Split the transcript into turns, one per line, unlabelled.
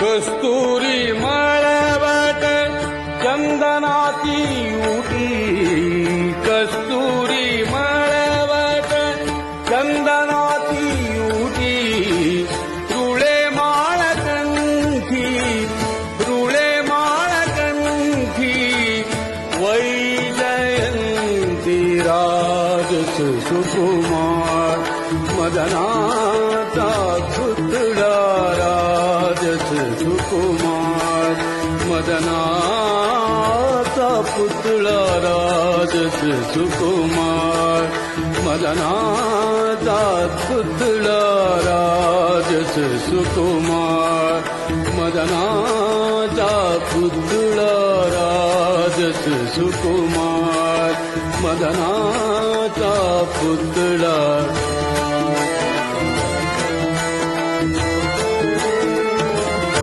कस्तुरी मळवट चंदनाची उटी, कस्तुरी मळवट चंदनाची उटी, रुळे माळकंठी, रुळे माळकंठी, वैजयंती राजस सुकुमार, मदनाचा पुतळा राजस सुकुमार, मदनाचा पुतळा राजस सुकुमार, मदनाचा पुतळा राजस सुकुमार, मदनाचा पुतळा राजस सुकुमार, मदनाचा पुतळा